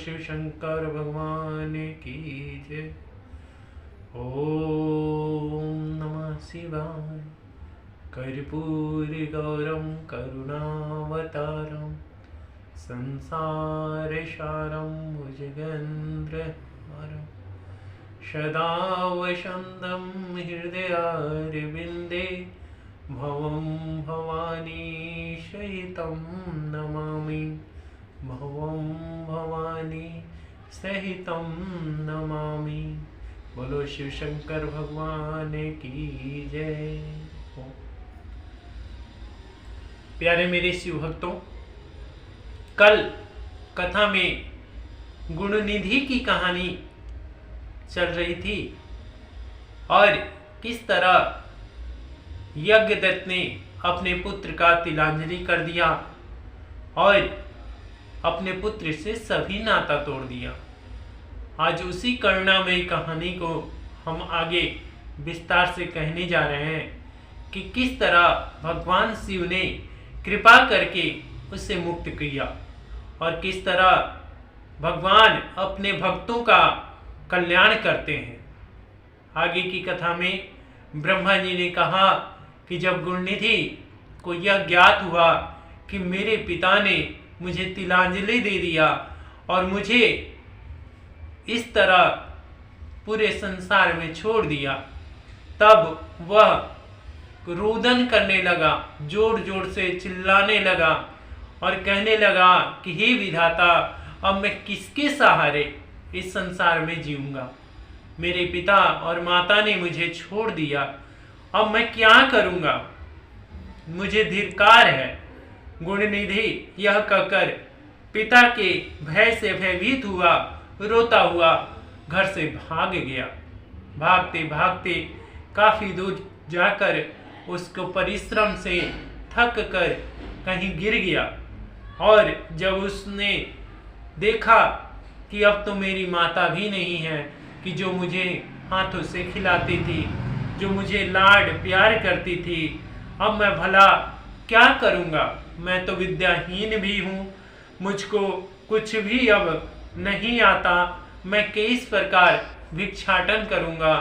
शिव शंकर भगवान की जय। ओम नमः शिवाय। कर्पूरी गौरम करुणावतारम संसारसारं भुजगेन्द्रहारं सदा वसन्तं हृदयारविन्दे भवं भवानी सहितं नमामि। भवं भवानी सहितं नमामि। बोलो शिव शंकर भगवान की जय। प्यारे मेरे शिव भक्तों, कल कथा में गुणनिधि की कहानी चल रही थी और किस तरह यज्ञदत्त ने अपने पुत्र का तिलांजलि कर दिया और अपने पुत्र से सभी नाता तोड़ दिया। आज उसी करुणामयी कहानी को हम आगे विस्तार से कहने जा रहे हैं कि किस तरह भगवान शिव ने कृपा करके उसे मुक्त किया और किस तरह भगवान अपने भक्तों का कल्याण करते हैं। आगे की कथा में ब्रह्मा जी ने कहा कि जब गुणनिधि को यह ज्ञात हुआ कि मेरे पिता ने मुझे तिलांजलि दे दिया और मुझे इस तरह पूरे संसार में छोड़ दिया, तब वह रोदन करने लगा, जोर जोर से चिल्लाने लगा और कहने लगा कि हे विधाता, अब मैं किसके सहारे इस संसार में जीऊंगा। मेरे पिता और माता ने मुझे छोड़ दिया, अब मैं क्या करूंगा, मुझे धिक्कार है। गुणनिधि यह कहकर पिता के भय से भयभीत हुआ, रोता हुआ घर से भाग गया। भागते भागते काफी दूर जाकर उसको परिश्रम से थक कर कहीं गिर गया और जब उसने देखा कि अब तो मेरी माता भी नहीं है कि जो मुझे हाथों से खिलाती थी, जो मुझे लाड प्यार करती थी, अब मैं भला क्या करूंगा। मैं तो विद्याहीन भी हूँ, मुझको कुछ भी अब नहीं आता। मैं किस प्रकार भिक्षाटन करूंगा,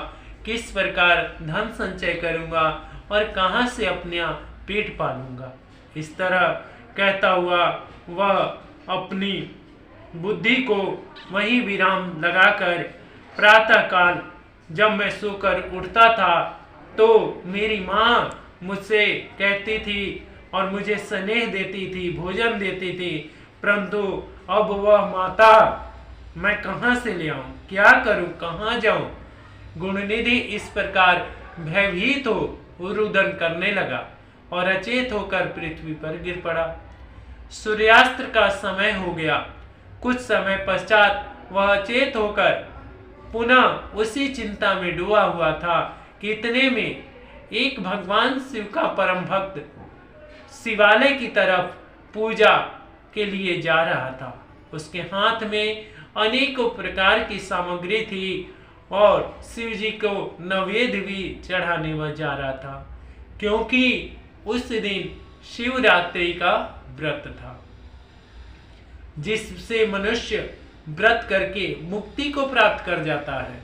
किस प्रकार धन संचय करूंगा और कहाँ से अपना पेट पालूंगा। इस तरह कहता हुआ वह अपनी बुद्धि को वहीं विराम लगाकर प्रातःकाल जब मैं सोकर उठता था तो मेरी माँ मुझसे कहती थी और मुझे स्नेह देती थी, भोजन देती थी, परंतु अब वह माता मैं कहाँ से ले आऊं, क्या करूं, कहाँ जाऊं। गुणनिधि इस प्रकार भयभीत हो रुदन करने लगा और अचेत होकर पृथ्वी पर गिर पड़ा। सूर्यास्त का समय हो गया। कुछ समय पश्चात वह अचेत होकर पुनः उसी चिंता में डूबा हुआ था कि इतने में एक भगवान शिव का परम भक्त शिवालय की तरफ पूजा के लिए जा रहा था। उसके हाथ में अनेकों प्रकार की सामग्री थी और शिव जी को नैवेद्य भी चढ़ाने वह जा रहा था, क्योंकि उस दिन शिवरात्रि का व्रत था जिससे मनुष्य व्रत करके मुक्ति को प्राप्त कर जाता है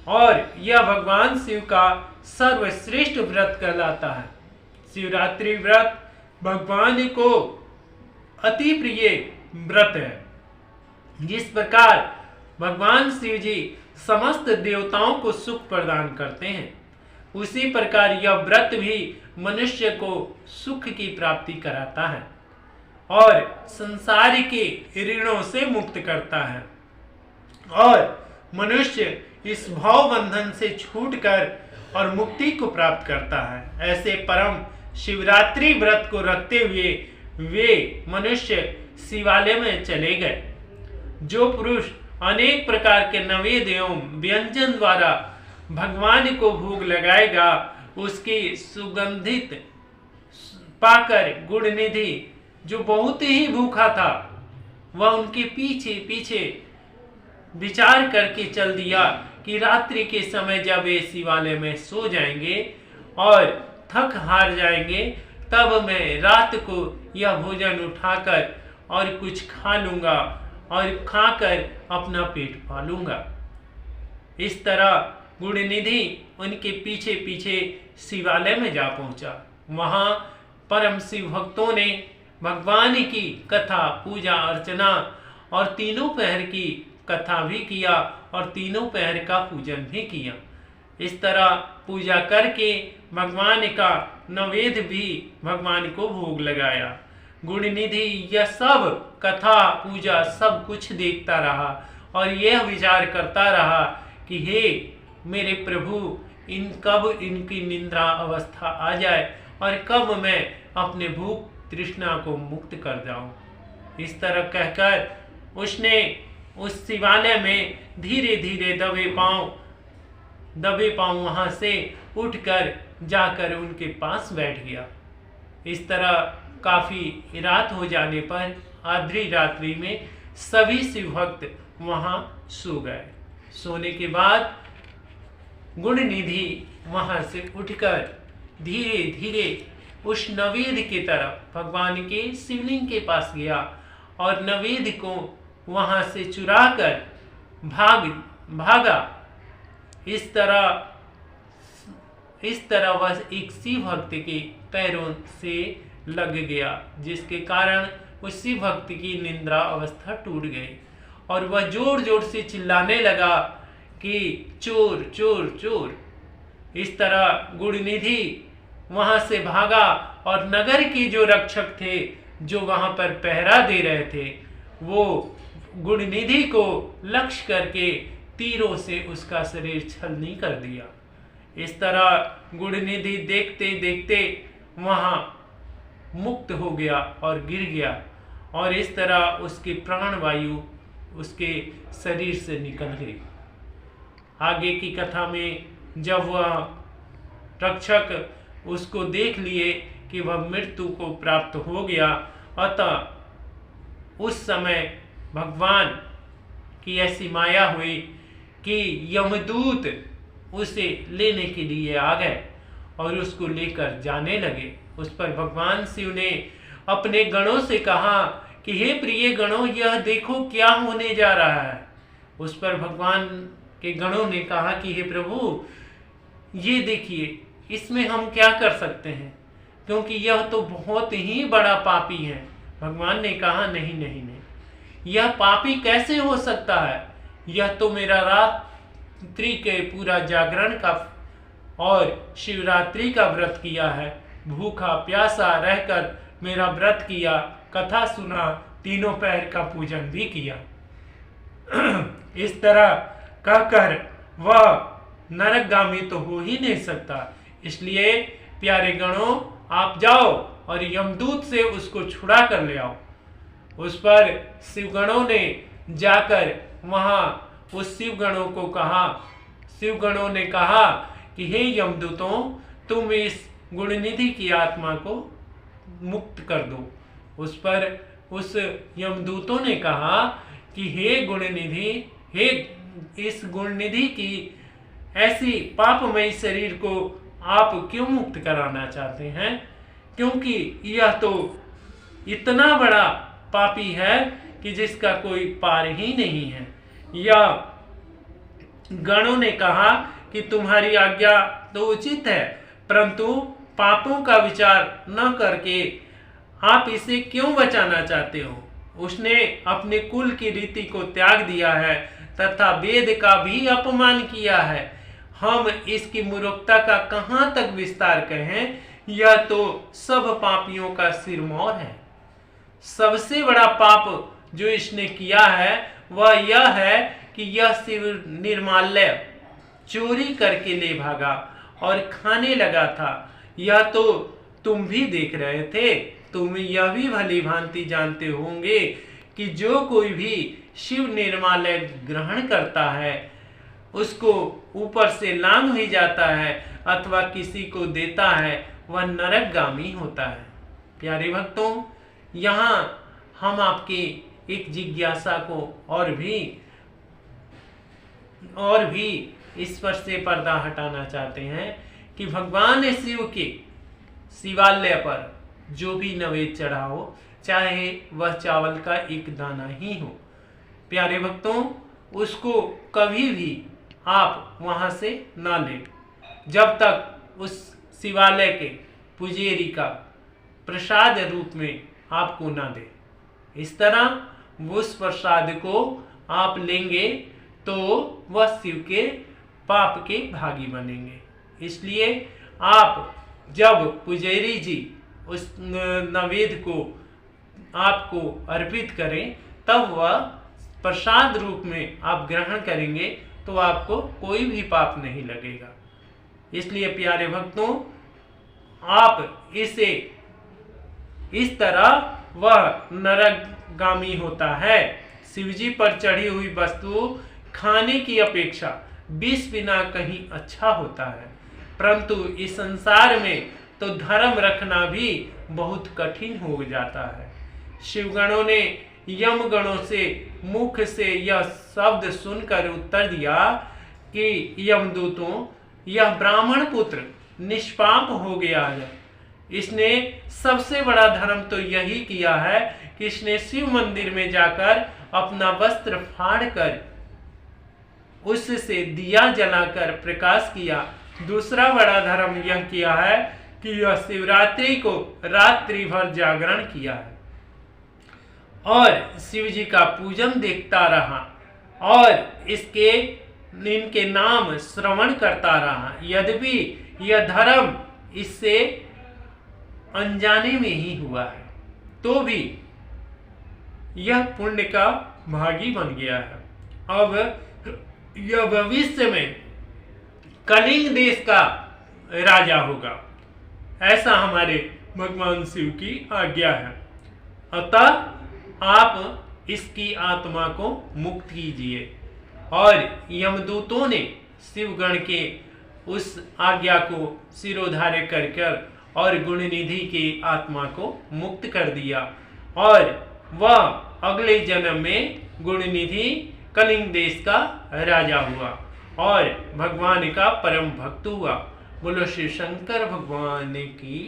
और यह भगवान शिव का सर्वश्रेष्ठ व्रत कहलाता है। शिवरात्रि व्रत भगवान को अति प्रिय व्रत है। जिस प्रकार भगवान शिव जी समस्त देवताओं को सुख प्रदान करते हैं, उसी प्रकार यह व्रत भी मनुष्य को सुख की प्राप्ति कराता है और संसार के ऋणों से मुक्त करता है और मनुष्य इस भाव बंधन से छूटकर और मुक्ति को प्राप्त करता है। ऐसे परम शिवरात्रि व्रत को रखते हुए वे मनुष्य शिवालय में चले गए। जो पुरुष अनेक प्रकार के नैवेद्य एवं व्यंजन द्वारा भगवान को भोग लगाएगा, उसकी सुगंधित पाकर गुणनिधि जो बहुत ही भूखा था, वह उनके पीछे पीछे विचार करके चल दिया कि रात्रि के समय जब वे शिवालय में सो जाएंगे और थक हार जाएंगे, तब मैं रात को यह भोजन उठाकर और कुछ खा लूंगा और खाकर अपना पेट पालूंगा। इस तरह गुणनिधि उनके पीछे पीछे शिवालय में जा पहुंचा। वहां परम शिव भक्तों ने भगवान की कथा, पूजा अर्चना और तीनों पहर की कथा भी किया और तीनों पहर का पूजन भी किया। इस तरह पूजा करके भगवान का नैवेद्य भी भगवान को भोग लगाया। गुणनिधि यह सब कथा पूजा सब कुछ देखता रहा और यह विचार करता रहा कि हे मेरे प्रभु, कब इनकी निद्रा अवस्था आ जाए और कब मैं अपने भूख तृष्णा को मुक्त कर जाऊं। इस तरह कहकर उसने उस शिवालय में धीरे धीरे दबे पांव वहां से उठकर जाकर उनके पास बैठ गया। इस तरह काफी रात हो जाने पर आधी रात्रि में सभी शिव भक्त वहां सो गए। सोने के बाद गुणनिधि वहां से उठकर धीरे धीरे उस नैवेद्य की तरफ भगवान के शिवलिंग के पास गया और नैवेद्य को वहां से चुरा कर भागा। इस तरह वह एक शिव भक्त के पैरों से लग गया, जिसके कारण उस शिव भक्त की निद्रा अवस्था टूट गई और वह जोर जोर से चिल्लाने लगा कि चोर चोर चोर। इस तरह गुणनिधि वहां से भागा और नगर के जो रक्षक थे, जो वहां पर पहरा दे रहे थे, वो गुणनिधि को लक्ष्य करके तीरों से उसका शरीर छलनी कर दिया। इस तरह गुणनिधि देखते देखते वहां मुक्त हो गया और गिर गया और इस तरह उसकी प्राण वायु उसके शरीर से निकल गई। आगे की कथा में जब वह रक्षक उसको देख लिए कि वह मृत्यु को प्राप्त हो गया, अतः उस समय भगवान की ऐसी माया हुई कि यमदूत उसे लेने के लिए आ गए और उसको लेकर जाने लगे। उस पर भगवान शिव ने अपने गणों से कहा कि हे प्रिय गणों, यह देखो क्या होने जा रहा है। उस पर भगवान के गणों ने कहा कि हे प्रभु, ये देखिए, इसमें हम क्या कर सकते हैं, क्योंकि यह तो बहुत ही बड़ा पापी है। भगवान ने कहा नहीं नहीं नहीं, यह पापी कैसे हो सकता है? यह तो मेरा रात्रि के पूरा जागरण का और शिवरात्रि का व्रत किया है, भूखा प्यासा रहकर मेरा व्रत किया, कथा सुना, तीनों पैर का पूजन भी किया। इस तरह कहकर वह नरकगामी तो हो ही नहीं सकता। इसलिए प्यारे गणों, आप जाओ और यमदूत से उसको छुड़ा कर ले आओ। उस पर शिवगणों ने जाकर वहां उस शिवगणों को कहा, शिवगणों ने कहा कि हे यमदूतों, तुम इस गुणनिधि की आत्मा को मुक्त कर दो। उस पर उस यमदूतों ने कहा कि हे गुणनिधि, हे इस गुणनिधि की ऐसी पापमयी शरीर को आप क्यों मुक्त कराना चाहते हैं? क्योंकि यह तो इतना बड़ा पापी है कि जिसका कोई पार ही नहीं है। या गणों ने कहा कि तुम्हारी आज्ञा तो उचित है, परंतु पापों का विचार न करके आप इसे क्यों बचाना चाहते हो? उसने अपने कुल की रीति को त्याग दिया है तथा वेद का भी अपमान किया है। हम इसकी मूर्खता का कहां तक विस्तार कहें? यह तो सब पापियों का सिरमौर है। सबसे बड़ा पाप जो इसने किया है वह यह है कि यह शिव निर्माल्य चोरी करके ले भागा और खाने लगा था। यह तो तुम भी देख रहे थे। तुम यह भी भली भांति जानते होंगे कि जो कोई भी शिव निर्माल्य ग्रहण करता है उसको ऊपर से लांग भी जाता है अथवा किसी को देता है, वह नरकगामी होता है। प्यारे भक्तों, यहाँ हम आपकी एक जिज्ञासा को और भी इस पर से पर्दा हटाना चाहते हैं कि भगवान शिव के शिवालय पर जो भी नैवेद्य चढ़ा हो, चाहे वह चावल का एक दाना ही हो, प्यारे भक्तों, उसको कभी भी आप वहां से ना लें जब तक उस शिवालय के पुजारी का प्रसाद रूप में आपको ना दे। इस तरह उस प्रसाद को आप लेंगे तो वह शिव के पाप के भागी बनेंगे। इसलिए आप जब पुजारी जी उस नैवेद्य को आपको अर्पित करें तब वह प्रसाद रूप में आप ग्रहण करेंगे तो आपको कोई भी पाप नहीं लगेगा। इसलिए प्यारे भक्तों, आप इसे इस तरह वह नरकगामी होता है। शिवजी पर चढ़ी हुई वस्तु खाने की अपेक्षा विष बिना कहीं अच्छा होता है, परंतु इस संसार में तो धर्म रखना भी बहुत कठिन हो जाता है। शिवगणों ने यमगणों से मुख से यह शब्द सुनकर उत्तर दिया कि यमदूतों, यह ब्राह्मण पुत्र निष्पाप हो गया है। इसने सबसे बड़ा धर्म तो यही किया है कि इसने शिव मंदिर में जाकर अपना वस्त्र फाड़कर उससे दिया जलाकर प्रकाश किया। दूसरा बड़ा धर्म यह किया है कि यह शिवरात्रि को रात्रि भर जागरण किया है और शिव जी का पूजन देखता रहा और इनके नाम श्रवण करता रहा। यद्यपि यह धर्म इससे अनजाने में ही हुआ है तो भी यह पुण्य का भागी बन गया है। अब यह भविष्य में कलिंग देश का राजा होगा, ऐसा हमारे भगवान शिव की आज्ञा है। अतः आप इसकी आत्मा को मुक्त कीजिए। और यमदूतों ने शिवगण के उस आज्ञा को सिरोधार्य कर और गुणनिधि की आत्मा को मुक्त कर दिया और वह अगले जन्म में गुणनिधि कलिंग देश का राजा हुआ और भगवान का परम भक्त हुआ। बोलो श्री शंकर भगवान की